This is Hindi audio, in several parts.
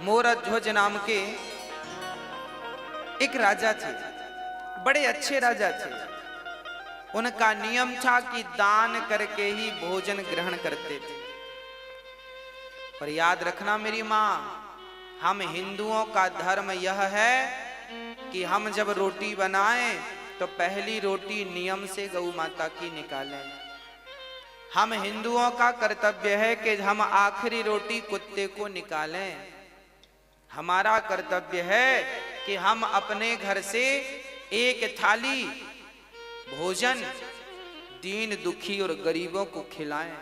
मोरध्वज नाम के एक राजा थे, बड़े अच्छे राजा थे। उनका नियम था कि दान करके ही भोजन ग्रहण करते थे। और याद रखना मेरी मां, हम हिंदुओं का धर्म यह है कि हम जब रोटी बनाएं तो पहली रोटी नियम से गौ माता की निकालें। हम हिंदुओं का कर्तव्य है कि हम आखिरी रोटी कुत्ते को निकालें। हमारा कर्तव्य है कि हम अपने घर से एक थाली भोजन दीन दुखी और गरीबों को खिलाएं।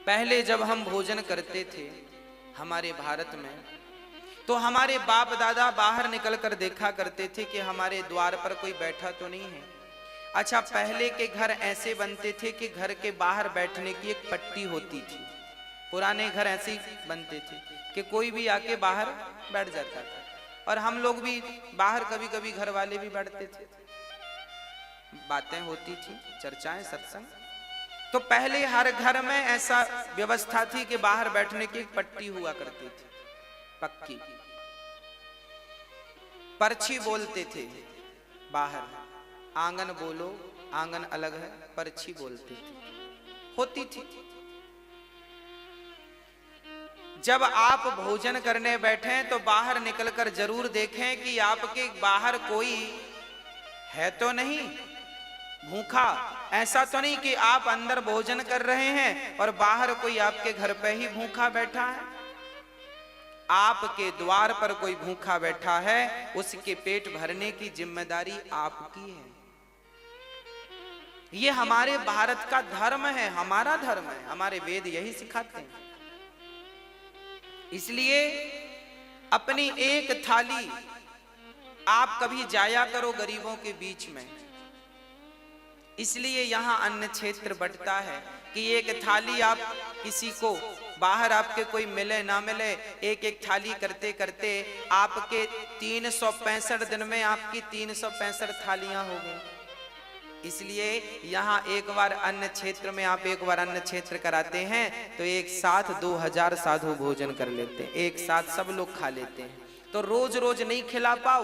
पहले जब हम भोजन करते थे हमारे भारत में, तो हमारे बाप दादा बाहर निकलकर देखा करते थे कि हमारे द्वार पर कोई बैठा तो नहीं है। अच्छा, पहले के घर ऐसे बनते थे कि घर के बाहर बैठने की एक पट्टी होती थी। पुराने घर ऐसे ही बनते थे कि कोई भी आके बाहर बैठ जाता था, और हम लोग भी बाहर कभी कभी घर वाले भी बैठते थे, बातें होती थी, चर्चाएं, सत्संग। तो पहले हर घर में ऐसा व्यवस्था थी कि बाहर बैठने की एक पट्टी हुआ करती थी, पक्की। पर्ची बोलते थे बाहर, आंगन बोलो, आंगन अलग है, पर्ची बोलते थे, होती थी। जब आप भोजन करने बैठे तो बाहर निकलकर जरूर देखें कि आपके बाहर कोई है तो नहीं भूखा। ऐसा तो नहीं कि आप अंदर भोजन कर रहे हैं और बाहर कोई आपके घर पे ही भूखा बैठा है। आपके द्वार पर कोई भूखा बैठा है, उसके पेट भरने की जिम्मेदारी आपकी है। ये हमारे भारत का धर्म है, हमारा धर्म है, हमारे वेद यही सिखाते हैं। इसलिए अपनी एक थाली आप कभी जाया करो गरीबों के बीच में। इसलिए यहां अन्न क्षेत्र बंटता है कि एक थाली आप किसी को बाहर आपके कोई मिले ना मिले, एक एक थाली करते करते आपके 365 दिन में आपकी 365 थालियां हो गई। इसलिए यहाँ एक बार अन्न क्षेत्र में आप एक बार अन्न क्षेत्र कराते हैं तो एक साथ 2000 साधु भोजन कर लेते हैं, एक साथ सब लोग खा लेते हैं। तो रोज रोज नहीं खिला पाओ,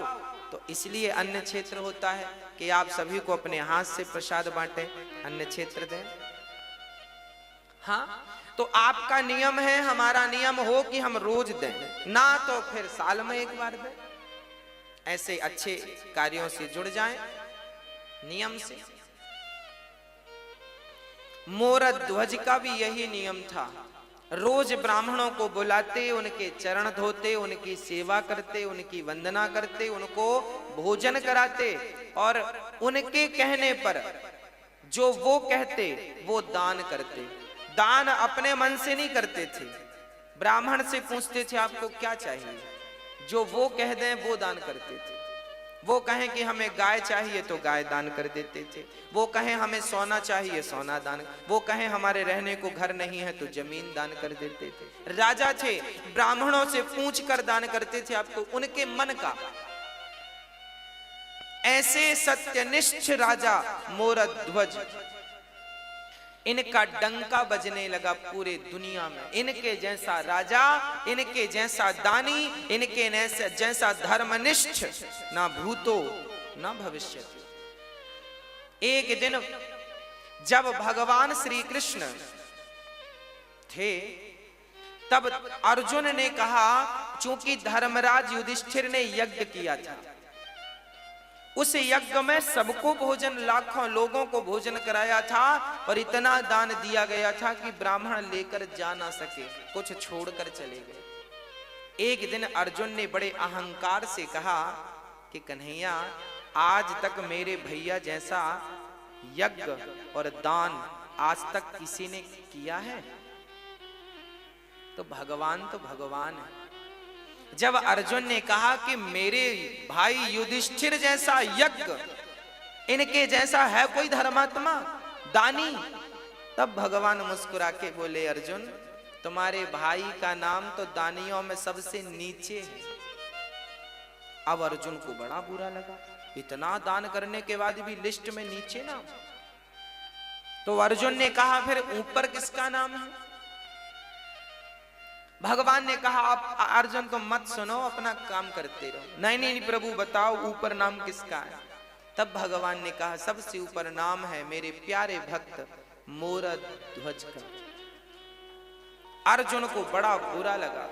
तो इसलिए अन्न क्षेत्र होता है कि आप सभी को अपने हाथ से प्रसाद बांटे, अन्न क्षेत्र दें। हाँ, तो आपका नियम है, हमारा नियम हो कि हम रोज दें, ना तो फिर साल में एक बार दें। ऐसे अच्छे कार्यों से जुड़ जाएं नियम से। मोरध्वज का भी यही नियम था। रोज ब्राह्मणों को बुलाते, उनके चरण धोते, उनकी सेवा करते, उनकी वंदना करते, उनको भोजन कराते, और उनके कहने पर जो वो कहते वो दान करते। दान अपने मन से नहीं करते थे, ब्राह्मण से पूछते थे आपको क्या चाहिए, जो वो कह दें वो दान करते थे। वो कहें कि हमें गाय चाहिए तो गाय दान कर देते थे, वो कहें हमें सोना चाहिए सोना दान, वो कहें हमारे रहने को घर नहीं है तो जमीन दान कर देते थे। राजा थे, ब्राह्मणों से पूछ कर दान करते थे आपको उनके मन का। ऐसे सत्यनिष्ठ राजा मोरध्वज, इनका डंका बजने लगा पूरे दुनिया में। इनके जैसा राजा, इनके जैसा दानी, इनके जैसा धर्मनिष्ठ ना भूतो ना भविष्य। एक दिन जब भगवान श्री कृष्ण थे तब अर्जुन ने कहा, चूंकि धर्मराज युधिष्ठिर ने यज्ञ किया था, उस यज्ञ में सबको भोजन, लाखों लोगों को भोजन कराया था, और इतना दान दिया गया था कि ब्राह्मण लेकर जा ना सके, कुछ छोड़कर चले गए। एक दिन अर्जुन ने बड़े अहंकार से कहा कि कन्हैया, आज तक मेरे भैया जैसा यज्ञ और दान आज तक किसी ने किया है? तो भगवान है। जब अर्जुन ने कहा कि मेरे भाई युधिष्ठिर जैसा यज्ञ, इनके जैसा है कोई धर्मात्मा दानी, तब भगवान मुस्कुरा के बोले, अर्जुन तुम्हारे भाई का नाम तो दानियों में सबसे नीचे है। अब अर्जुन को बड़ा बुरा लगा, इतना दान करने के बाद भी लिस्ट में नीचे नाम। तो अर्जुन ने कहा, फिर ऊपर किसका नाम है? भगवान ने कहा आप अर्जुन तुम मत सुनो, अपना काम करते रहो। नहीं नहीं प्रभु बताओ ऊपर नाम किसका है? तब भगवान ने कहा सबसे ऊपर नाम है मेरे प्यारे भक्त मोरध्वज का। अर्जुन को बड़ा बुरा लगा।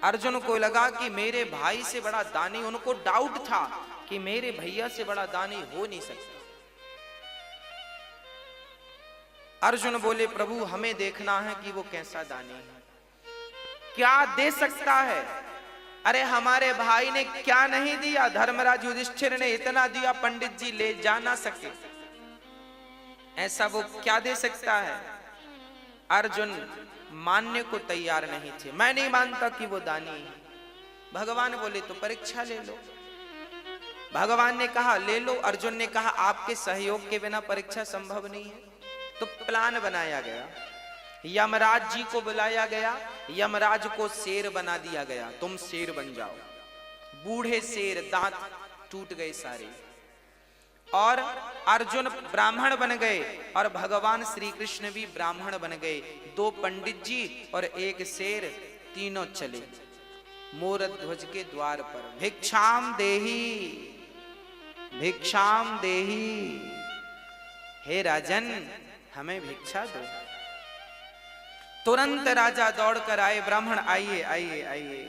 अर्जुन को लगा कि मेरे भाई से बड़ा दानी, उनको डाउट था कि मेरे भैया से बड़ा दानी हो नहीं सकता। अर्जुन बोले प्रभु हमें देखना है कि वो कैसा दानी है, क्या दे सकता है। अरे हमारे भाई ने क्या नहीं दिया, धर्मराज युधिष्ठिर ने इतना दिया पंडित जी ले जा ना सके, ऐसा वो क्या दे सकता है। अर्जुन मानने को तैयार नहीं थे। मैं नहीं मानता कि वो दानी है। भगवान बोले तो परीक्षा ले लो। भगवान ने कहा ले लो। अर्जुन ने कहा आपके सहयोग के बिना परीक्षा संभव नहीं है। तो प्लान बनाया गया, यमराज जी को बुलाया गया, यमराज को शेर बना दिया गया, तुम शेर बन जाओ। बूढ़े शेर, दांत टूट गए सारे, और अर्जुन ब्राह्मण बन गए और भगवान श्री कृष्ण भी ब्राह्मण बन गए। दो पंडित जी और एक शेर, तीनों चले मोरध्वज के द्वार पर। भिक्षाम देही, भिक्षाम देही, हे राजन हमें भिक्षा दो। तुरंत राजा दौड़ कर आए, ब्राह्मण आइए आइए आइए,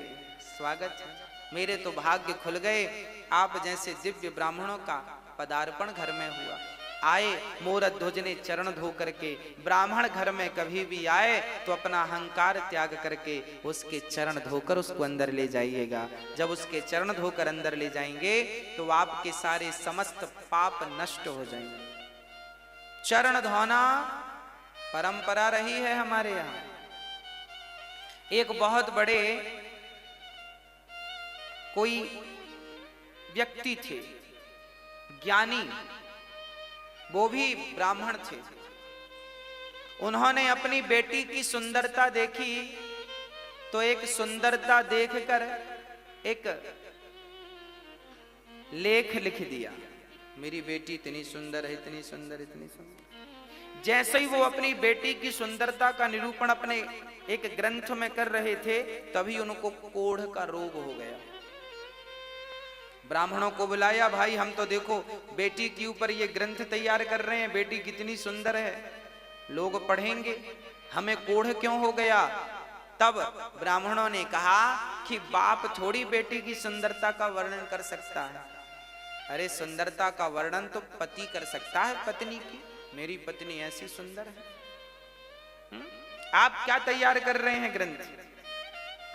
स्वागत है, मेरे तो भाग्य खुल गए, आप जैसे दिव्य ब्राह्मणों का पदार्पण घर में हुआ। आए, मोरध्वज ने चरण धो करके, ब्राह्मण घर में कभी भी आए तो अपना अहंकार त्याग करके उसके चरण धोकर उसको अंदर ले जाइएगा। जब उसके चरण धोकर अंदर ले जाएंगे तो आपके सारे समस्त पाप नष्ट हो जाएंगे। चरण धोना परंपरा रही है हमारे यहाँ। एक बहुत बड़े कोई व्यक्ति थे, ज्ञानी, वो भी ब्राह्मण थे। उन्होंने अपनी बेटी की सुंदरता देखी तो एक सुंदरता देखकर एक लेख लिख दिया, मेरी बेटी इतनी सुंदर है, इतनी सुंदर, इतनी सुंदर। जैसे ही वो अपनी बेटी की सुंदरता का निरूपण अपने एक ग्रंथ में कर रहे थे तभी उनको कोढ़ का रोग हो गया। ब्राह्मणों को बुलाया, भाई हम तो देखो बेटी के ऊपर ये ग्रंथ तैयार कर रहे हैं, बेटी कितनी सुंदर है, लोग पढ़ेंगे, हमें कोढ़ क्यों हो गया। तब ब्राह्मणों ने कहा कि बाप थोड़ी बेटी की सुंदरता का वर्णन कर सकता है। अरे सुंदरता का वर्णन तो पति कर सकता है पत्नी की, मेरी पत्नी ऐसी सुंदर है। आप क्या तैयार कर रहे हैं ग्रंथ,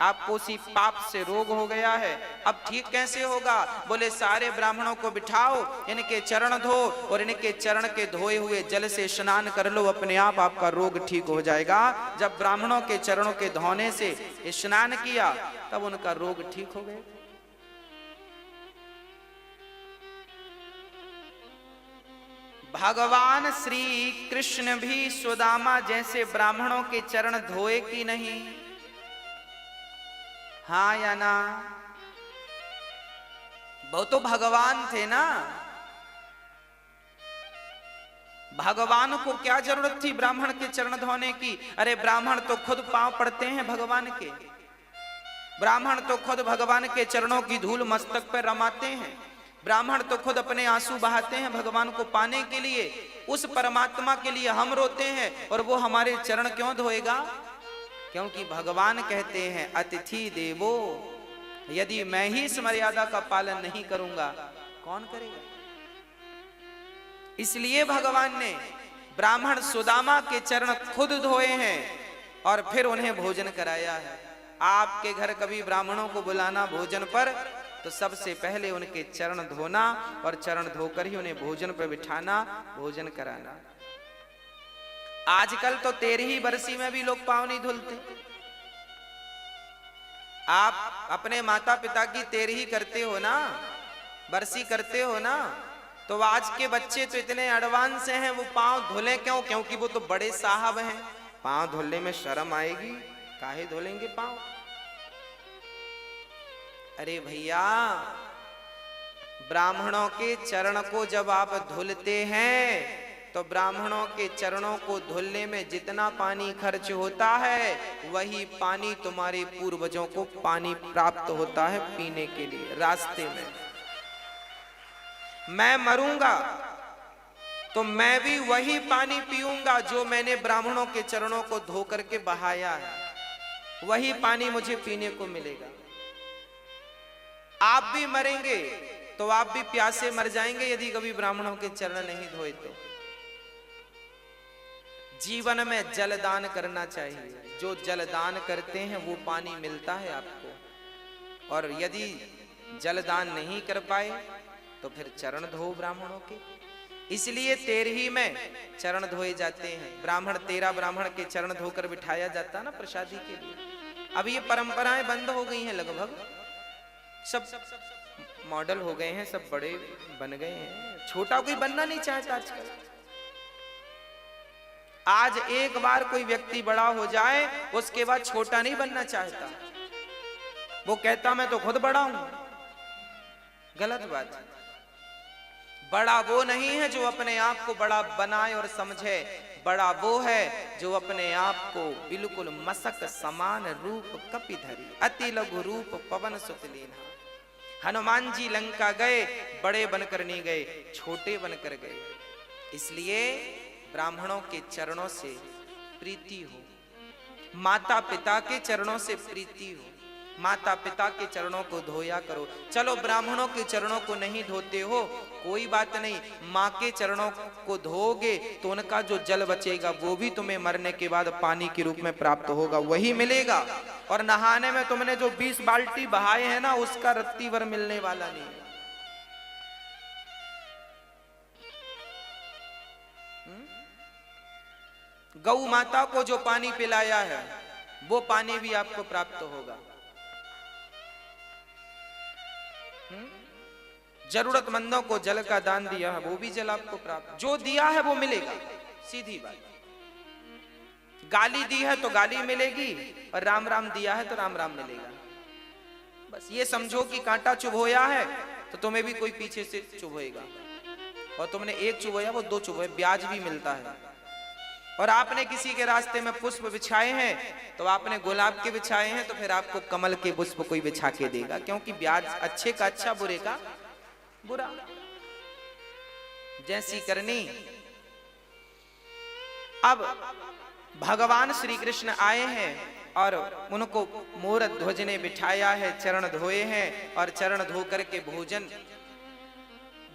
आपको उसी पाप से रोग हो गया है, अब ठीक कैसे होगा। बोले सारे ब्राह्मणों को बिठाओ, इनके चरण धो और इनके चरण के धोए हुए जल से स्नान कर लो, अपने आप आपका रोग ठीक हो जाएगा। जब ब्राह्मणों के चरणों के धोने से स्नान किया तब उनका रोग ठीक हो गया। भगवान श्री कृष्ण भी सुदामा जैसे ब्राह्मणों के चरण धोए कि नहीं, हाँ या ना। वो तो भगवान थे ना, भगवान को क्या जरूरत थी ब्राह्मण के चरण धोने की। अरे ब्राह्मण तो खुद पांव पड़ते हैं भगवान के, ब्राह्मण तो खुद भगवान के चरणों की धूल मस्तक पर रमाते हैं, ब्राह्मण तो खुद अपने आंसू बहाते हैं भगवान को पाने के लिए। उस परमात्मा के लिए हम रोते हैं और वो हमारे चरण क्यों धोएगा। क्योंकि भगवान कहते हैं अतिथि देवो, यदि मैं ही इस मर्यादा का पालन नहीं करूंगा कौन करेगा। इसलिए भगवान ने ब्राह्मण सुदामा के चरण खुद धोए हैं और फिर उन्हें भोजन कराया है। आपके घर कभी ब्राह्मणों को बुलाना भोजन पर तो सबसे पहले उनके चरण धोना और चरण धोकर ही उन्हें भोजन पर बिठाना, भोजन कराना। आजकल तो 13ही बरसी में भी लोग पांव नहीं धुलते। आप अपने माता पिता की 13ही करते हो ना, बरसी करते हो ना, तो आज के बच्चे तो इतने एडवांस हैं, वो पांव धुले क्यों, क्योंकि वो तो बड़े साहब हैं, पांव धुलने में शर्म आएगी, काहे धुलेंगे पांव। अरे भैया, ब्राह्मणों के चरण को जब आप धुलते हैं तो ब्राह्मणों के चरणों को धुलने में जितना पानी खर्च होता है वही पानी तुम्हारे पूर्वजों को पानी प्राप्त होता है पीने के लिए रास्ते में। मैं मरूंगा तो मैं भी वही पानी पीऊंगा जो मैंने ब्राह्मणों के चरणों को धो करके बहाया है, वही पानी मुझे पीने को मिलेगा। आप भी मरेंगे तो आप भी प्यासे मर जाएंगे यदि कभी ब्राह्मणों के चरण नहीं धोए तो। जीवन में जलदान करना चाहिए, जो जलदान करते हैं वो पानी मिलता है आपको। और यदि जलदान नहीं कर पाए तो फिर चरण धो ब्राह्मणों के। इसलिए तेरही में चरण धोए जाते हैं। तेरा ब्राह्मण के चरण धोकर बिठाया जाता ना प्रसादी के लिए। अब ये परंपराएं बंद हो गई हैं, लगभग सब मॉडल हो गए हैं, सब बड़े बन गए हैं, छोटा कोई बनना नहीं चाहता आजकल। आज एक बार कोई व्यक्ति बड़ा हो जाए उसके बाद छोटा नहीं बनना चाहता। वो कहता मैं तो खुद बड़ा हूं। गलत बात है। बड़ा वो नहीं है जो अपने आप को बड़ा बनाए और समझे, बड़ा वो है जो अपने आप को बिल्कुल मसक समान रूप कपिधरी अति लघु रूप पवन सुत लीन्हा। हनुमान जी लंका गए, बड़े बनकर नहीं गए, छोटे बनकर गए। इसलिए ब्राह्मणों के चरणों से प्रीति हो, माता पिता के चरणों से प्रीति हो, माता पिता के चरणों को धोया करो। चलो ब्राह्मणों के चरणों को नहीं धोते हो कोई बात नहीं, माँ के चरणों को धोगे तो उनका जो जल बचेगा वो भी तुम्हें मरने के बाद पानी के रूप में प्राप्त होगा, वही मिलेगा। और नहाने में तुमने जो 20 बाल्टी बहाए हैं ना उसका रत्ती भर मिलने वाला नहीं है। गौ माता को जो पानी पिलाया है वो पानी भी आपको प्राप्त होगा। जरूरतमंदों को जल का दान दिया है वो भी जल आपको प्राप्त, जो दिया है वो मिलेगा, सीधी बात। गाली दी है तो गाली मिलेगी और राम राम दिया है तो राम राम मिलेगा। बस ये समझो कि कांटा चुभोया है तो तुम्हें भी कोई पीछे से चुभोएगा, और तुमने एक चुभोया वो 2 चुभोए, ब्याज भी मिलता है। और आपने किसी के रास्ते में पुष्प बिछाए हैं तो आपने गुलाब के बिछाए हैं तो फिर आपको कमल के पुष्प कोई बिछा के देगा, क्योंकि ब्याज अच्छे का अच्छा बुरे का बुरा। जैसी करनी। अब भगवान श्री कृष्ण आए हैं और उनको मोर ध्वज ने बिठाया है, चरण धोए हैं और चरण धो करके भोजन।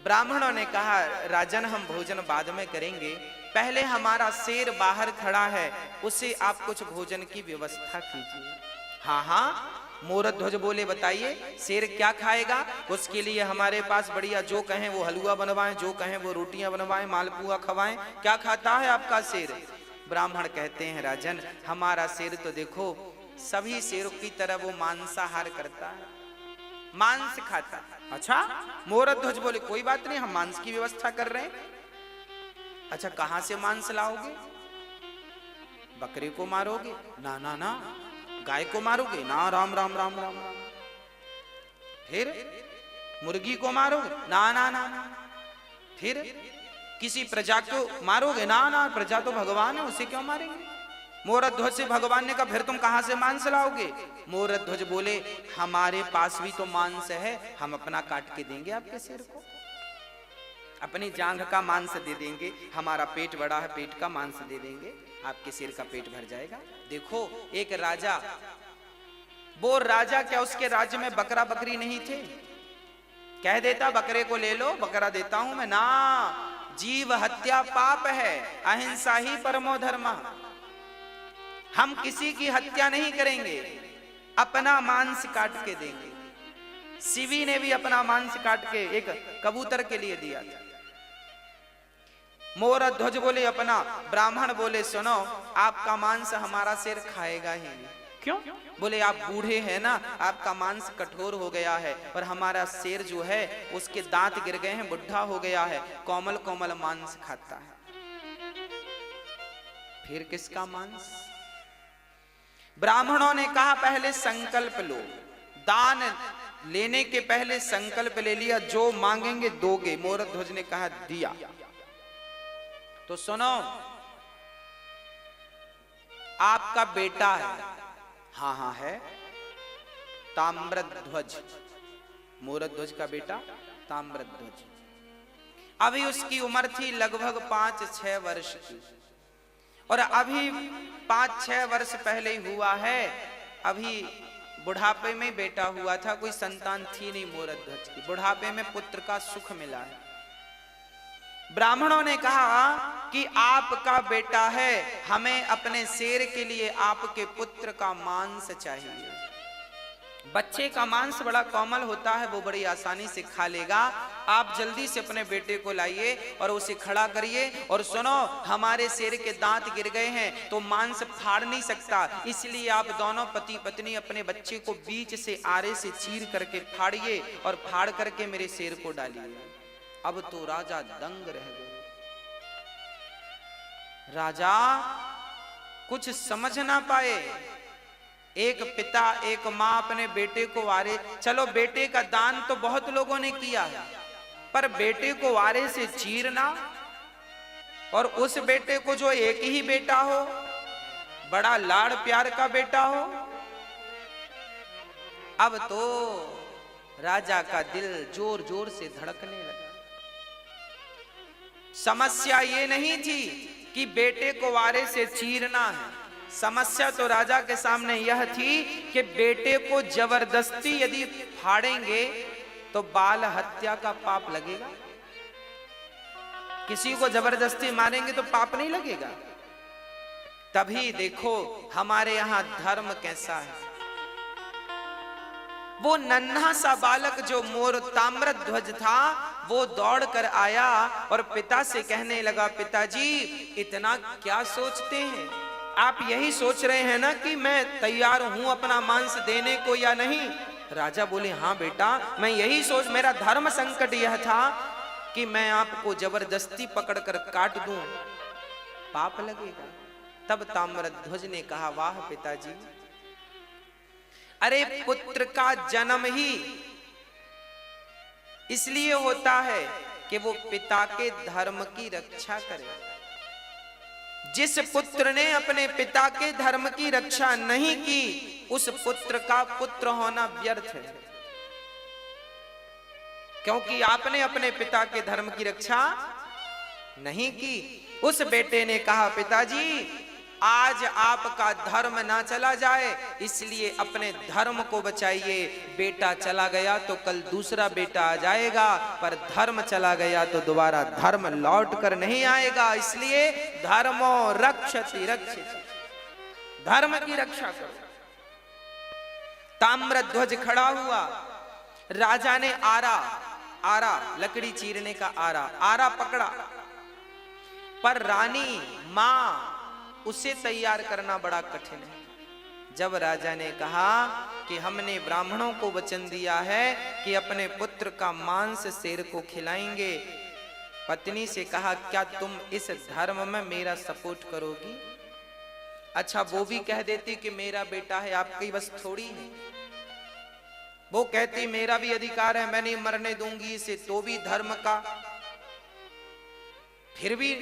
ब्राह्मणों ने कहा राजन हम भोजन बाद में करेंगे, पहले हमारा शेर बाहर खड़ा है उसे आप कुछ भोजन की व्यवस्था कीजिए। हाँ हाँ, मोरध्वज बोले बताइए शेर क्या खाएगा, उसके लिए हमारे पास बढ़िया जो कहें वो हलवा बनवाएं, जो कहें वो रोटियां बनवाएं, मालपुआ खवाएं, क्या खाता है आपका शेर। ब्राह्मण कहते हैं राजन हमारा शेर तो देखो सभी शेरों की तरह वो मांसाहार करता है, मांस खाता है। अच्छा, मोरध्वज बोले कोई बात नहीं, हम मांस की व्यवस्था कर रहे हैं। अच्छा कहां से मांस लाओगे, बकरे को मारोगे? ना ना ना। गाय को मारोगे? ना, राम राम राम राम राम। फिर मुर्गी को मारोगे? ना ना ना ना। फिर किसी प्रजा को मारोगे? ना ना, प्रजा तो भगवान है उसे क्यों मारेंगे। मोरध्वज से भगवान ने कहा फिर तुम कहां से मांस लाओगे। मोरध्वज बोले हमारे पास भी तो मांस है, हम अपना काट के देंगे आपके सिर को, अपनी जांघ का मांस दे देंगे, हमारा पेट बड़ा है पेट का मांस दे देंगे, आपके सिर का पेट भर जाएगा। देखो एक राजा, वो राजा क्या उसके राज्य में बकरा बकरी नहीं थे, कह देता बकरे को ले लो बकरा देता हूं मैं। ना, जीव हत्या पाप है, अहिंसा ही परमो धर्म। हम किसी की हत्या नहीं करेंगे, अपना मांस काट के देंगे। शिवी ने भी अपना मांस काट के एक कबूतर के लिए दिया था। मोरध्वज बोले अपना, ब्राह्मण बोले सुनो आपका मांस हमारा शेर खाएगा ही नहीं। क्यों? बोले आप बूढ़े हैं ना, आपका मांस कठोर हो गया है और हमारा शेर जो है उसके दांत गिर गए हैं, बुढ़ा हो गया है, कोमल कोमल मांस खाता है। फिर किसका मांस? ब्राह्मणों ने कहा पहले संकल्प लो, दान लेने के पहले संकल्प ले लिया, जो मांगेंगे दोगे। मोरध्वज ने कहा दिया। तो तो सुनो, आपका बेटा है। हाँ हाँ है, ताम्रध्वज, मोरध्वज का बेटा ताम्रध्वज। अभी उसकी उम्र थी लगभग 5-6 वर्ष की, और अभी 5-6 वर्ष पहले ही हुआ है। अभी बुढ़ापे में बेटा हुआ था, कोई संतान थी नहीं मोरध्वज की। बुढ़ापे में पुत्र का सुख मिला है। ब्राह्मणों ने कहा कि आपका बेटा है, हमें अपने शेर के लिए आपके पुत्र का मांस चाहिए। बच्चे का मांस बड़ा कोमल होता है, वो बड़ी आसानी से खा लेगा। आप जल्दी से अपने बेटे को लाइए और उसे खड़ा करिए। और सुनो, हमारे शेर के दांत गिर गए हैं तो मांस फाड़ नहीं सकता, इसलिए आप दोनों पति पत्नी अपने बच्चे को बीच से आरे से चीर करके फाड़िए और फाड़ करके मेरे शेर को डालिए। अब तो राजा दंग रह गए। राजा कुछ समझ ना पाए। एक पिता एक माँ अपने बेटे को आरे, चलो बेटे का दान तो बहुत लोगों ने किया है, पर बेटे को आरे से चीरना, और उस बेटे को जो एक ही बेटा हो, बड़ा लाड़ प्यार का बेटा हो। अब तो राजा का दिल जोर जोर से धड़कने लगा। समस्या ये नहीं थी कि बेटे को आरे से चीरना है, समस्या तो राजा के सामने यह थी कि बेटे को जबरदस्ती यदि फाड़ेंगे तो बाल हत्या का पाप लगेगा। किसी को जबरदस्ती मारेंगे तो पाप नहीं लगेगा। तभी देखो हमारे यहां धर्म कैसा है। वो नन्हा सा बालक जो मोर ताम्रध्वज था, वो दौड़ कर आया और पिता से कहने लगा, पिताजी इतना क्या सोचते हैं? आप यही सोच रहे हैं ना कि मैं तैयार हूं अपना मांस देने को या नहीं? राजा बोले, हाँ बेटा, मैं यही सोच, मेरा धर्म संकट यह था कि मैं आपको जबरदस्ती पकड़कर काट दूं, पाप लगेगा। तब ताम्रध्वज ने कहा, वाह पिताजी, अरे पुत्र का जन्म ही इसलिए होता है कि वो पिता के धर्म की रक्षा करे। जिस पुत्र ने अपने पिता के धर्म की रक्षा नहीं की, उस पुत्र का पुत्र होना व्यर्थ है, क्योंकि आपने अपने पिता के धर्म की रक्षा नहीं की। उस बेटे ने कहा, पिताजी आज आपका धर्म ना चला जाए, इसलिए अपने धर्म को बचाइए। बेटा चला गया तो कल दूसरा बेटा आ जाएगा, पर धर्म चला गया तो दोबारा धर्म लौट कर नहीं आएगा। इसलिए धर्मो रक्षति रक्षित, धर्म की रक्षा करो। ताम्रध्वज खड़ा हुआ। राजा ने आरा लकड़ी चीरने का आरा पकड़ा, पर रानी मां उसे तैयार करना बड़ा कठिन है। जब राजा ने कहा कि हमने ब्राह्मणों को वचन दिया है कि अपने पुत्र का मांस शेर को खिलाएंगे, पत्नी से कहा, क्या तुम इस धर्म में मेरा सपोर्ट करोगी? अच्छा, वो भी कह देती कि मेरा बेटा है, आपकी बस थोड़ी है। वो कहती मेरा भी अधिकार है, मैं नहीं मरने दूंगी इसे, तो भी धर्म का। फिर भी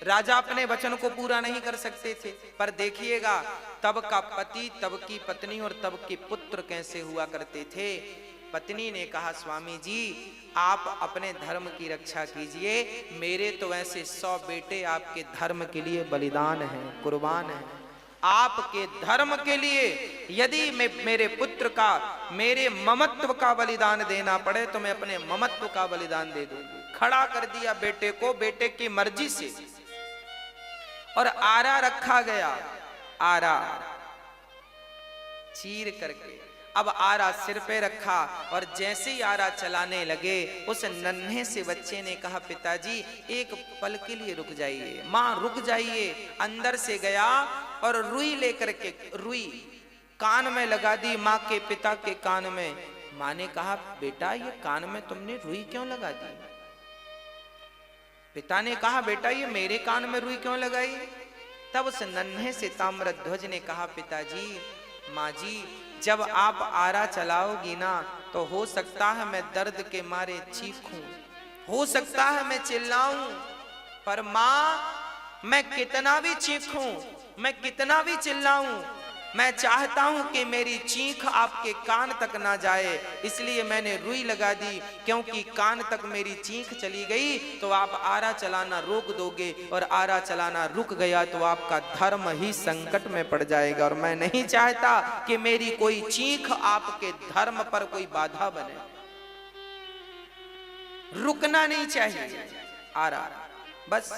राजा अपने वचन को पूरा नहीं कर सकते थे। पर देखिएगा, तब का पति, तब की पत्नी और तब के पुत्र कैसे हुआ करते थे। पत्नी ने कहा, स्वामी जी आप अपने धर्म की रक्षा कीजिए, मेरे तो ऐसे 100 बेटे आपके धर्म के लिए बलिदान हैं, कुर्बान हैं। आपके धर्म के लिए यदि मैं मेरे पुत्र का, मेरे ममत्व का बलिदान देना पड़े तो मैं अपने ममत्व का बलिदान दे दूंगी। खड़ा कर दिया बेटे को, बेटे की मर्जी से, और आरा रखा गया। आरा चीर करके अब आरा सिर पे रखा, और जैसे ही आरा चलाने लगे, उस नन्हे से बच्चे ने कहा, पिताजी एक पल के लिए रुक जाइए, मां रुक जाइए। अंदर से गया और रुई लेकर के, रुई कान में लगा दी मां के पिता के कान में। मां ने कहा, बेटा ये कान में तुमने रुई क्यों लगा दी? पिता ने कहा, बेटा ये मेरे कान में रुई क्यों लगाई? तब उस नन्हे से ताम्रध्वज ने कहा, पिताजी, माँ जी, जब आप आरा चलाओगी ना तो हो सकता है मैं दर्द के मारे चीखूं, हो सकता है मैं चिल्लाऊं, पर माँ मैं कितना भी चीखूं, मैं कितना भी चिल्लाऊं, मैं चाहता हूं कि मेरी चीख आपके कान तक ना जाए, इसलिए मैंने रुई लगा दी, क्योंकि कान तक मेरी चीख चली गई तो आप आरा चलाना रोक दोगे, और आरा चलाना रुक गया तो आपका धर्म ही संकट में पड़ जाएगा। और मैं नहीं चाहता कि मेरी कोई चीख आपके धर्म पर कोई बाधा बने, रुकना नहीं चाहिए आरा। बस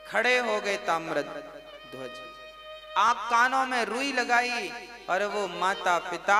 खड़े हो गए ताम्रध्वज, आंख कानों में रुई लगाई, और वो माता पिता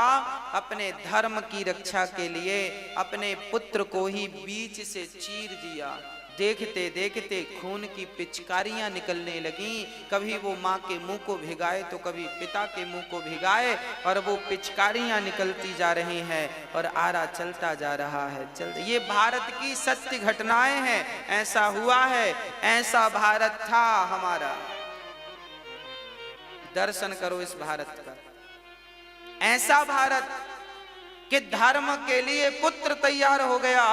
अपने धर्म की रक्षा के लिए अपने पुत्र को ही बीच से चीर दिया। देखते देखते खून की पिचकारियां निकलने लगीं, कभी वो माँ के मुंह को भिगाए तो कभी पिता के मुंह को भिगाए, और वो पिचकारियां निकलती जा रही हैं और आरा चलता जा रहा है। ये भारत की सत्य घटनाएं हैं, ऐसा हुआ है, ऐसा भारत था हमारा। दर्शन करो इस भारत का, ऐसा भारत कि धर्म के लिए पुत्र तैयार हो गया,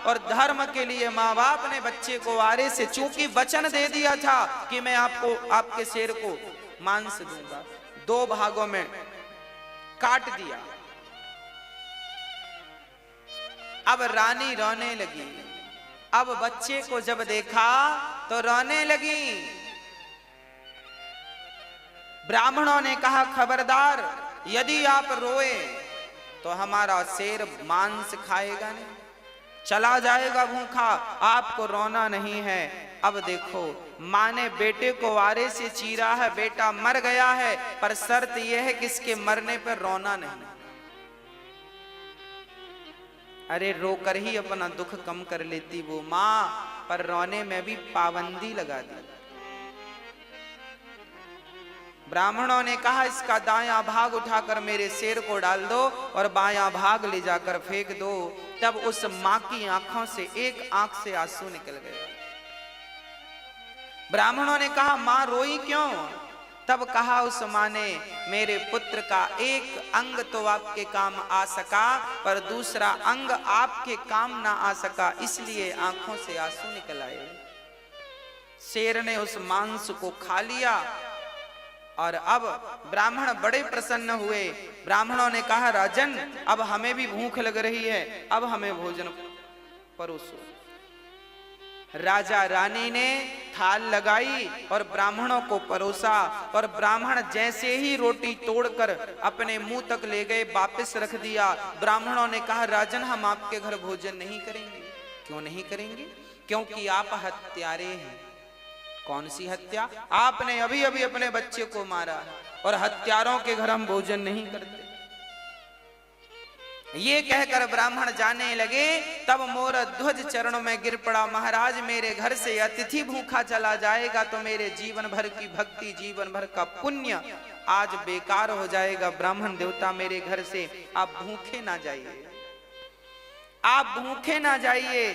और धर्म के लिए माँ बाप ने बच्चे को आरे से, चूंकि वचन दे दिया था कि मैं आपको, आपके शेर को मांस दूंगा, 2 भागों में काट दिया। अब रानी रोने लगी, अब बच्चे को जब देखा तो रोने लगी। ब्राह्मणों ने कहा खबरदार, यदि आप रोए तो हमारा शेर मांस खाएगा नहीं, चला जाएगा भूखा, आपको रोना नहीं है। अब देखो, माँ ने बेटे को आरे से चीरा है, बेटा मर गया है, पर शर्त यह है कि इसके मरने पर रोना नहीं। अरे रोकर ही अपना दुख कम कर लेती वो माँ, पर रोने में भी पाबंदी लगा दी। ब्राह्मणों ने कहा इसका दायां भाग उठाकर मेरे शेर को डाल दो और बायां भाग ले जाकर फेंक दो। तब उस मां की आंखों से एक आंख से आंसू निकल गए। ब्राह्मणों ने कहा मां रोई क्यों? तब कहा उस मां ने, मेरे पुत्र का एक अंग तो आपके काम आ सका, पर दूसरा अंग आपके काम ना आ सका, इसलिए आंखों से आंसू निकल आए। शेर ने उस मांस को खा लिया और अब ब्राह्मण बड़े प्रसन्न हुए। ब्राह्मणों ने कहा राजन, अब हमें भी भूख लग रही है, अब हमें भोजन परोसो। राजा रानी ने थाल लगाई और ब्राह्मणों को परोसा, और ब्राह्मण जैसे ही रोटी तोड़कर अपने मुंह तक ले गए, वापस रख दिया। ब्राह्मणों ने कहा राजन, हम आपके घर भोजन नहीं करेंगे। क्यों नहीं करेंगे? क्योंकि आप हत्यारे हैं। कौन सी हत्या? आपने अभी अभी अपने बच्चे को मारा, और हत्यारों के घर हम भोजन नहीं करते। ये कहकर ब्राह्मण जाने लगे। तब मोरध्वज चरणों में गिर पड़ा, महाराज मेरे घर से अतिथि भूखा चला जाएगा तो मेरे जीवन भर की भक्ति, जीवन भर का पुण्य आज बेकार हो जाएगा। ब्राह्मण देवता मेरे घर से आप भूखे ना जाइए, आप भूखे ना जाइए।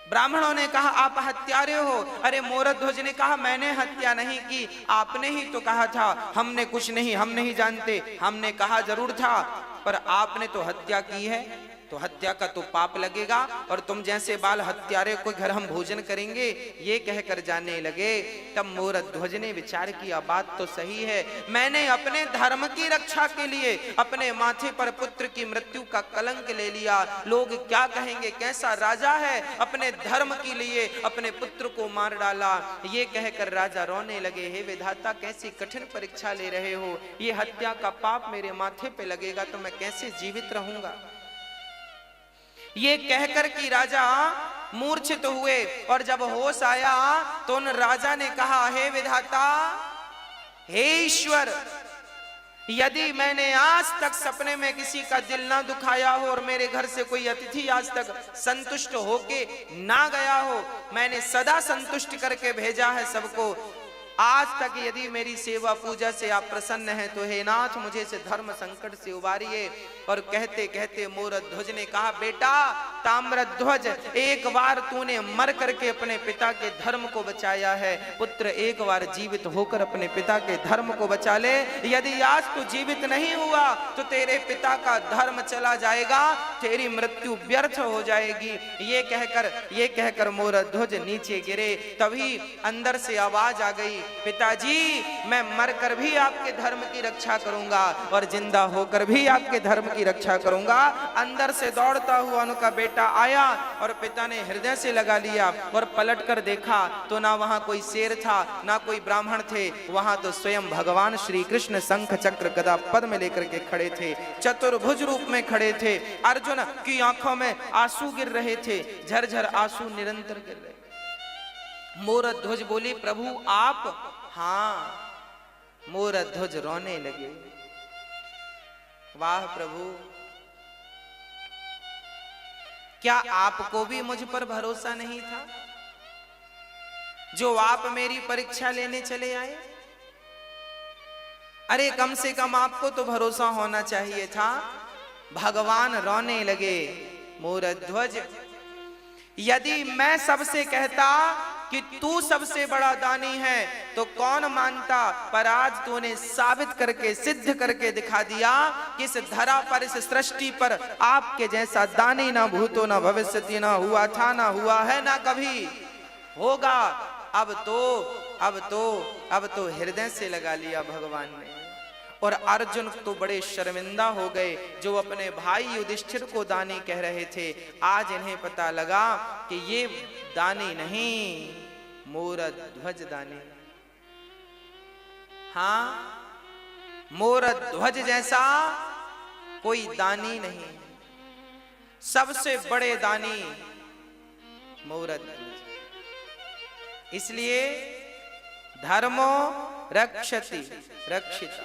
ब्राह्मणों ने कहा आप हत्यारे हो। अरे मोरध्वज ने कहा मैंने हत्या नहीं की, आपने ही तो कहा था। हमने कुछ नहीं, हम नहीं जानते। हमने कहा जरूर था, पर आपने तो हत्या की है, तो हत्या का तो पाप लगेगा, और तुम जैसे बाल हत्यारे को घर हम भोजन करेंगे, ये कहकर जाने लगे। तब मोरध्वज ने विचार किया, बात तो सही है, मैंने अपने धर्म की रक्षा के लिए अपने माथे पर पुत्र की मृत्यु का कलंक ले लिया। लोग क्या कहेंगे, कैसा राजा है, अपने धर्म के लिए अपने पुत्र को मार डाला। ये कहकर राजा रोने लगे, हे विधाता कैसी कठिन परीक्षा ले रहे हो, ये हत्या का पाप मेरे माथे पे लगेगा तो मैं कैसे जीवित रहूंगा। ये कहकर कि राजा मूर्छित हुए, और जब होश आया तो उन राजा ने कहा, हे विधाता, हे ईश्वर, यदि मैंने आज तक सपने में किसी का दिल ना दुखाया हो और मेरे घर से कोई अतिथि आज तक संतुष्ट होके ना गया हो, मैंने सदा संतुष्ट करके भेजा है सबको, आज तक यदि मेरी सेवा पूजा से आप प्रसन्न हैं तो हे नाथ मुझे से धर्म संकट से उबारिए। और कहते कहते मोरध्वज ने कहा, बेटा ताम्रध्वज, एक बार तूने मर करके अपने पिता के धर्म को बचाया है, पुत्र एक बार जीवित होकर अपने पिता के धर्म को बचा ले। यदि आज तू जीवित नहीं हुआ तो तेरे पिता का धर्म चला जाएगा, तेरी मृत्यु व्यर्थ हो जाएगी। ये कहकर मोरध्वज नीचे गिरे। तभी अंदर से आवाज आ गई, पिताजी मैं मरकर भी आपके धर्म की रक्षा करूंगा और जिंदा होकर भी आपके धर्म की रक्षा करूंगा। अंदर से दौड़ता हुआ उनका बेटा आया और पिता ने हृदय से लगा लिया और पलट कर देखा तो ना वहां कोई शेर था ना कोई ब्राह्मण थे, वहां तो स्वयं भगवान श्री कृष्ण शंख चक्र गदा पद्म लेकर के खड़े थे, चतुर्भुज रूप में खड़े थे। अर्जुन की आंखों में आंसू गिर रहे थे, झरझर आंसू निरंतर गिर रहे। मोरध्वज बोले, प्रभु आप? हाँ। मोरध्वज रोने लगे, वाह प्रभु, क्या आपको भी मुझ पर भरोसा नहीं था जो आप मेरी परीक्षा लेने चले आए? अरे कम से कम आपको तो भरोसा होना चाहिए था। भगवान रोने लगे, मोरध्वज यदि मैं सबसे कहता कि तू सबसे बड़ा दानी है तो कौन मानता, पर आज तूने साबित करके सिद्ध करके दिखा दिया कि इस धरा पर, इस सृष्टि पर आपके जैसा दानी ना भूतो ना भविष्यति, ना हुआ था ना हुआ है ना कभी होगा। अब तो हृदय से लगा लिया भगवान ने। और अर्जुन तो बड़े शर्मिंदा हो गए जो अपने भाई युधिष्ठिर को दानी कह रहे थे। आज इन्हें पता लगा कि ये दानी नहीं, मोरध्वज दानी। हाँ, मोरध्वज जैसा कोई दानी नहीं, सबसे बड़े दानी मोरध्वज। इसलिए धर्मो रक्षति रक्षिता।